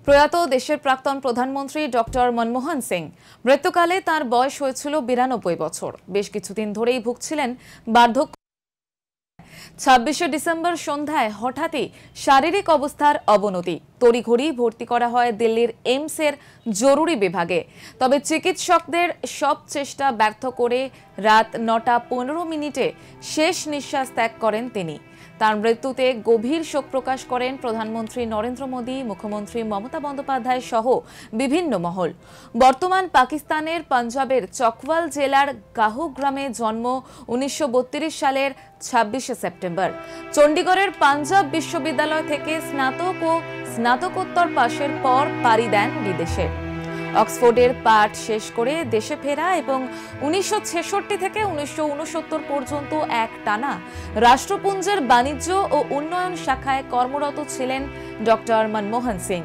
প্রয়াত দেশের প্রাক্তন প্রধানমন্ত্রী ডক্টর মনমোহন সিং মৃত্যুকালে তার বয়স হয়েছিল ৯২ বছর। বেশ কিছুদিন ধরেই ভুগছিলেন বার্ধক্য। ২৬শে ডিসেম্বর সন্ধ্যায় হঠাৎই শারীরিক অবস্থার অবনতি, তড়িঘড়ি ভর্তি করা হয় দিল্লির এইমসের জরুরি বিভাগে। তবে চিকিৎসকদের সব চেষ্টা ব্যর্থ করে রাত ৯টা ১৫ শেষ নিঃশ্বাস ত্যাগ করেন তিনি। তার মৃত্যুতে গভীর শোক প্রকাশ করেন প্রধানমন্ত্রী নরেন্দ্র মোদী, মুখ্যমন্ত্রী মমতা বন্দ্যোপাধ্যায় সহ বিভিন্ন মহল। বর্তমান পাকিস্তানের পাঞ্জাবের চকওয়াল জেলার গাহু গ্রামে জন্ম। ১৯৩২ সালের ২৬শে সেপ্টেম্বর চণ্ডীগড়ের পাঞ্জাব বিশ্ববিদ্যালয় থেকে স্নাতক ও স্নাতকোত্তর পাশের পর পাড়ি দেন বিদেশে। অক্সফোর্ডের পাঠ শেষ করে দেশে ফেরা এবং ১৯৬৬ থেকে ১৯৬৯ পর্যন্ত একটানা রাষ্ট্রপুঞ্জের বাণিজ্য ও উন্নয়ন শাখায় কর্মরত ছিলেন ডক্টর মনমোহন সিং।